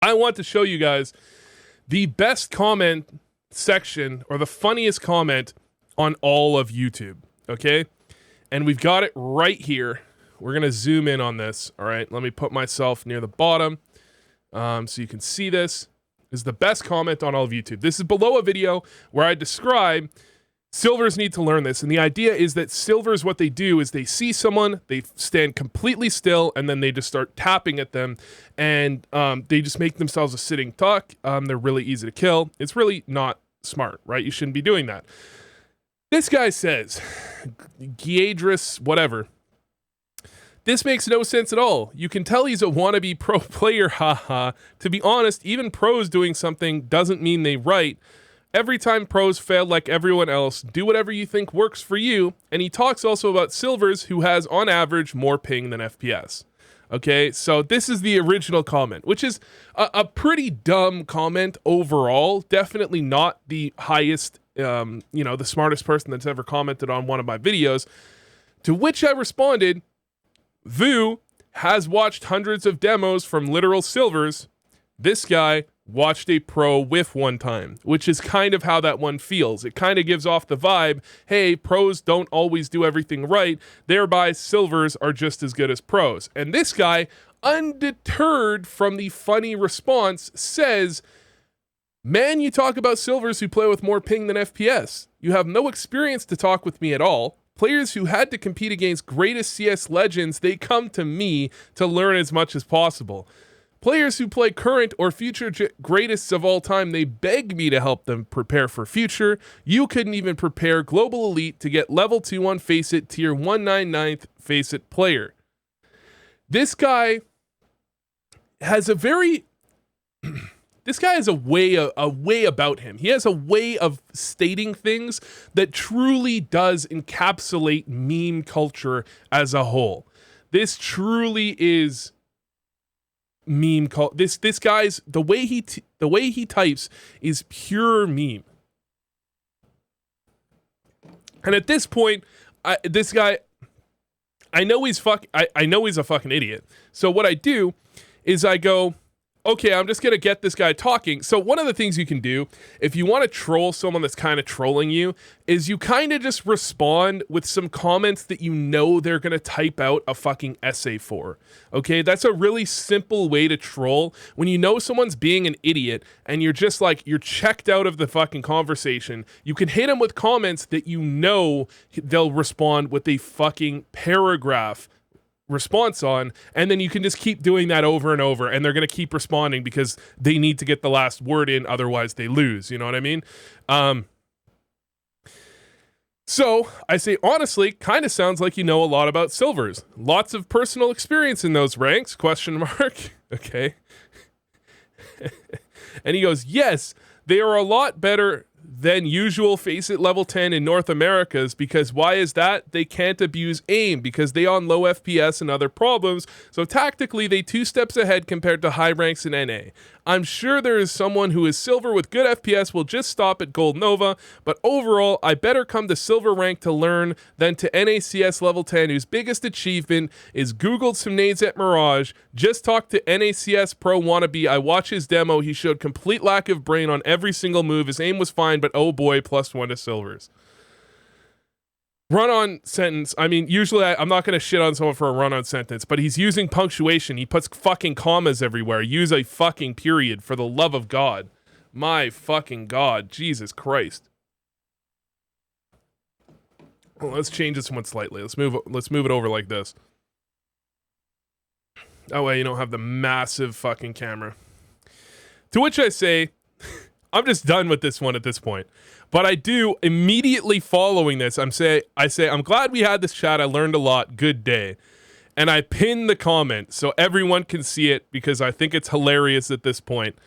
I want to show you guys the best comment section or the funniest comment on all of YouTube, okay? And we've got it right here. We're going to zoom in on this, all right? Let me put myself near the bottom so you can see this. This is the best comment on all of YouTube. This is below a video where I describe silvers need to learn this. And the idea is that silvers, what they do is they see someone, they stand completely still, and then they just start tapping at them. And they just make themselves a sitting duck. They're really easy to kill. It's really not smart, right? You shouldn't be doing that. This guy says, Giedris, whatever. This makes no sense at all. You can tell he's a wannabe pro player, haha. To be honest, even pros doing something doesn't mean they right. Every time pros fail like everyone else, do whatever you think works for you. And he talks also about silvers who has, on average, more ping than FPS. Okay, so this is the original comment, which is a pretty dumb comment overall. Definitely not the highest, the smartest person that's ever commented on one of my videos. To which I responded, Voo has watched hundreds of demos from literal silvers. This guy watched a pro whiff one time, which is kind of how that one feels. It kind of gives off the vibe, hey, pros don't always do everything right, thereby silvers are just as good as pros. And this guy, undeterred from the funny response, says, man, you talk about silvers who play with more ping than FPS. You have no experience to talk with me at all. Players who had to compete against greatest CS legends, they come to me to learn as much as possible. Players who play current or future greatest of all time, they beg me to help them prepare for future. You couldn't even prepare Global Elite to get level 2 on Faceit tier 199th Faceit player. This guy has a very... This guy has a way about him. He has a way of stating things that truly does encapsulate meme culture as a whole. This truly is meme culture. This guy's the way he types is pure meme. And at this point, this guy, I know he's a fucking idiot. So what I do is I go, okay, I'm just going to get this guy talking. So one of the things you can do, if you want to troll someone that's kind of trolling you, is you kind of just respond with some comments that you know they're going to type out a fucking essay for. Okay, that's a really simple way to troll. When you know someone's being an idiot and you're just like, you're checked out of the fucking conversation, you can hit them with comments that you know they'll respond with a fucking paragraph response on, and then you can just keep doing that over and over, and they're going to keep responding because they need to get the last word in, otherwise they lose, you know what I mean? So I say, honestly, kind of sounds like you know a lot about silvers. Lots of personal experience in those ranks, ? Okay. And he goes, yes, they are a lot better than usual Faceit level 10 in North Americas, because why is that? They can't abuse aim because they on low FPS and other problems, so tactically they 2 steps ahead compared to high ranks in NA. I'm sure there is someone who is silver with good FPS will just stop at Gold Nova, but overall, I better come to silver rank to learn than to NACS level 10, whose biggest achievement is Googled some nades at Mirage. Just talk to NACS pro wannabe. I watched his demo. He showed complete lack of brain on every single move. His aim was fine, but oh boy, +1 to silvers. Run-on sentence. I mean, usually I'm not going to shit on someone for a run-on sentence, but he's using punctuation. He puts fucking commas everywhere. Use a fucking period, for the love of God. My fucking God. Jesus Christ. Well, let's change this one slightly. Let's move it over like this. That way you don't have the massive fucking camera. To which I say, I'm just done with this one at this point. But I do, immediately following this, I say, I'm glad we had this chat. I learned a lot. Good day. And I pin the comment so everyone can see it because I think it's hilarious at this point.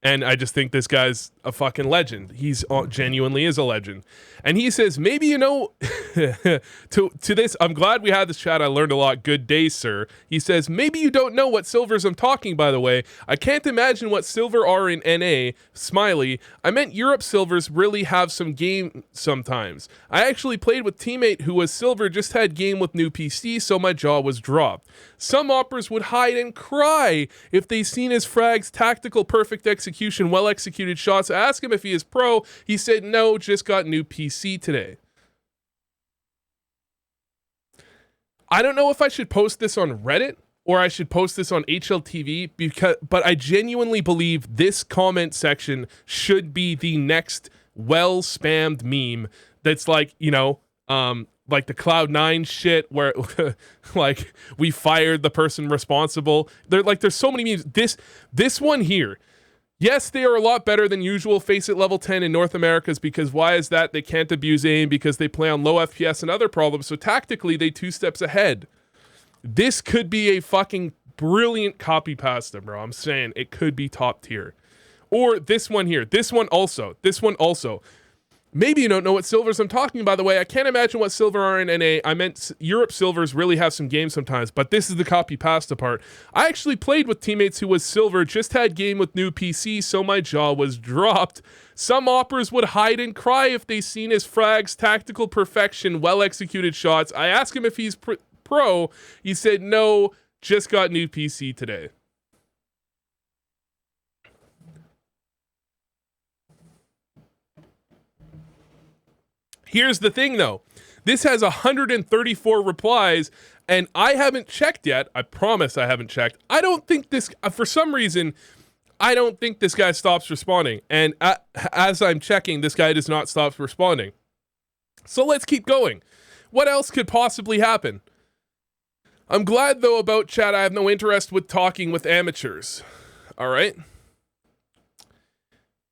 And I just think this guy's a fucking legend. He's genuinely is a legend. And he says, maybe, you know, to this, I'm glad we had this chat. I learned a lot. Good day, sir. He says, maybe you don't know what silvers I'm talking, by the way. I can't imagine what silver are in NA. Smiley. I meant Europe silvers really have some game sometimes. I actually played with teammate who was silver, just had game with new PC, so my jaw was dropped. Some operas would hide and cry if they seen his frags, tactical, perfect execution, well-executed shots. I asked him if he is pro. He said, no, just got new PC today. I don't know if I should post this on Reddit or I should post this on HLTV, but I genuinely believe this comment section should be the next well-spammed meme that's like, you know, like the Cloud9 shit where like we fired the person responsible. There's so many memes. This one here. Yes, they are a lot better than usual. Face it, level 10 in North America's because why is that? They can't abuse aim because they play on low FPS and other problems. So tactically, they 2 steps ahead. This could be a fucking brilliant copy pasta, bro. I'm saying it could be top tier. Or this one here. This one also. Maybe you don't know what silvers I'm talking, by the way. I can't imagine what silver are in NA. I meant Europe silvers really have some games sometimes, but this is the copy pasta part. I actually played with teammates who was silver, just had game with new PC, so my jaw was dropped. Some operas would hide and cry if they seen his frags, tactical perfection, well-executed shots. I asked him if he's pro. He said, no, just got new PC today. Here's the thing, though. This has 134 replies, and I haven't checked yet. I promise I haven't checked. I don't think this, for some reason, I don't think this guy stops responding. And as I'm checking, this guy does not stop responding. So let's keep going. What else could possibly happen? I'm glad, though, about chat. I have no interest with talking with amateurs. All right?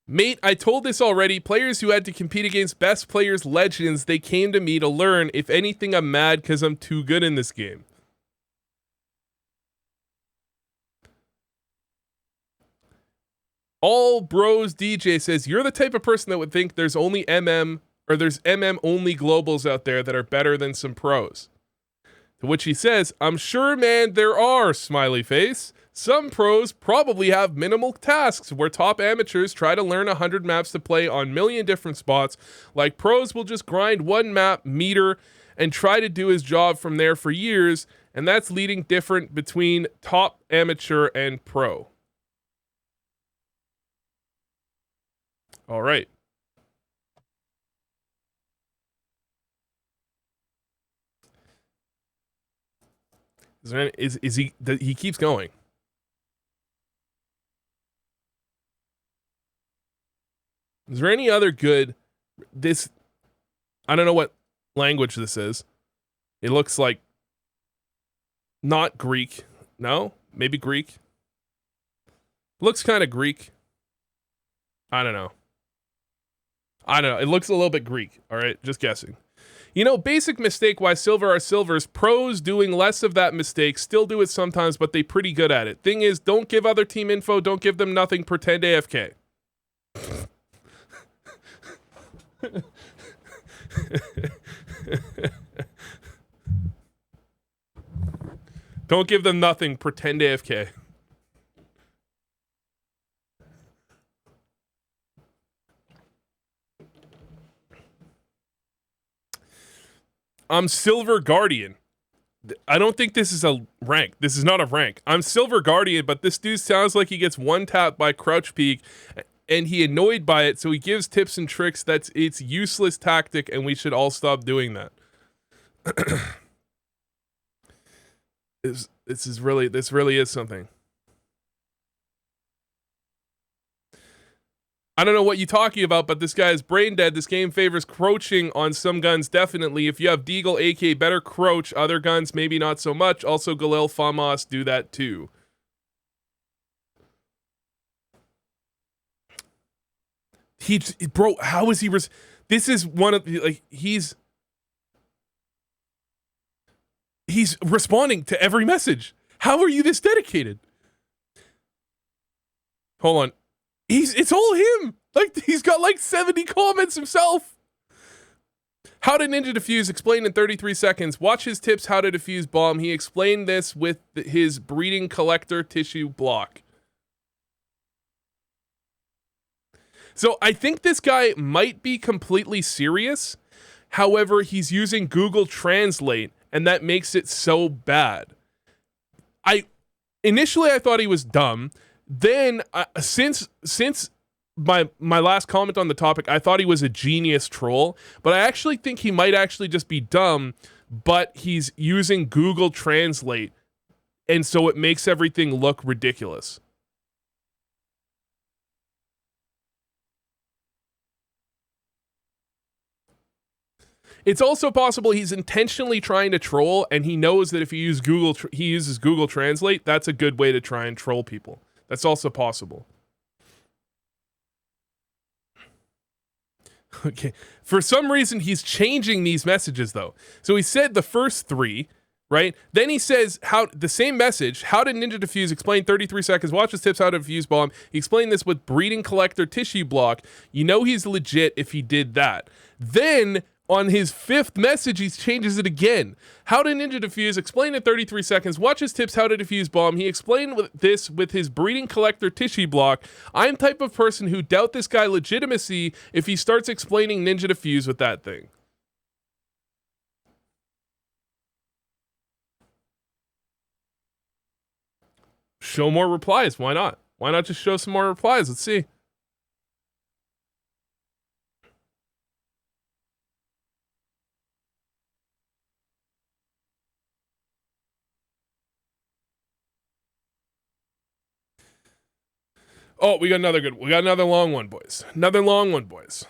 Mate, I told this already. Players who had to compete against best players, legends, they came to me to learn. If anything, I'm mad because I'm too good in this game. All Bros DJ says, you're the type of person that would think there's only MM, or there's MM only globals out there that are better than some pros. To which he says, I'm sure, man, there are, smiley face. Some pros probably have minimal tasks where top amateurs try to learn 100 maps to play on a million different spots. Like pros will just grind one map meter and try to do his job from there for years, and that's leading different between top amateur and pro. All right. Is he keeps going. Is there any other good, this, I don't know what language this is. It looks like not Greek. No? Maybe Greek? Looks kind of Greek. I don't know. It looks a little bit Greek. All right, just guessing. You know, basic mistake why silver are silvers. Pros doing less of that mistake. Still do it sometimes, but they pretty good at it. Thing is, don't give other team info. Don't give them nothing. Pretend AFK. Don't give them nothing. Pretend AFK. I'm Silver Guardian. I don't think this is a rank. This is not a rank. I'm Silver Guardian, but this dude sounds like he gets one tap by Crouch Peak, and he annoyed by it, so he gives tips and tricks. It's useless tactic, and we should all stop doing that. This really is something. I don't know what you're talking about, but this guy is brain dead. This game favors crouching on some guns, definitely. If you have Deagle, AK, better crouch. Other guns, maybe not so much. Also, Galil, Famas do that too. Bro, how is he? This is one of the, like, he's responding to every message. How are you this dedicated? Hold on. It's all him. Like, he's got like 70 comments himself. How to ninja defuse, explained in 33 seconds. Watch his tips how to defuse bomb. He explained this with his breeding collector tissue block. So I think this guy might be completely serious. However, he's using Google Translate, and that makes it so bad. Initially I thought he was dumb. Then since my last comment on the topic, I thought he was a genius troll, but I actually think he might actually just be dumb, but he's using Google Translate, and so it makes everything look ridiculous. It's also possible he's intentionally trying to troll, and he knows that if he uses Google Translate, that's a good way to try and troll people. That's also possible. Okay. For some reason, he's changing these messages, though. So he said the first three, right? Then he says the same message, how to ninja defuse, explain 33 seconds, watch his tips how to defuse bomb. He explained this with breeding collector tissue block. You know he's legit if he did that. Then on his fifth message, he changes it again. How to ninja defuse, explain in 33 seconds, watch his tips how to defuse bomb. He explained this with his breeding collector tissue block. I'm type of person who doubt this guy legitimacy if he starts explaining ninja defuse with that thing. Show more replies. Why not? Why not just show some more replies? Let's see. Oh, we got another good. We got another long one, boys. Another long one, boys.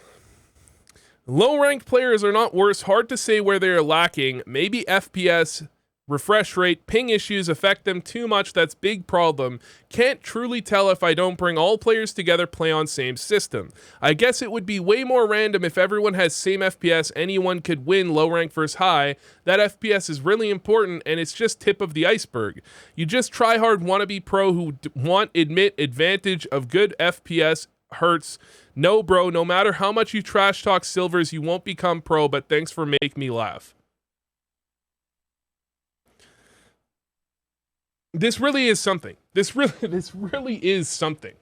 Low-ranked players are not worse. Hard to say where they are lacking. Maybe FPS, refresh rate, ping issues affect them too much. That's big problem. Can't truly tell if I don't bring all players together, play on same system. I guess it would be way more random if everyone has same FPS. Anyone could win low rank versus high. That FPS is really important, and it's just tip of the iceberg. You just try hard wannabe pro who admit advantage of good FPS hurts. No, bro, no matter how much you trash talk silvers, you won't become pro, but thanks for making me laugh. This really is something. This really is something.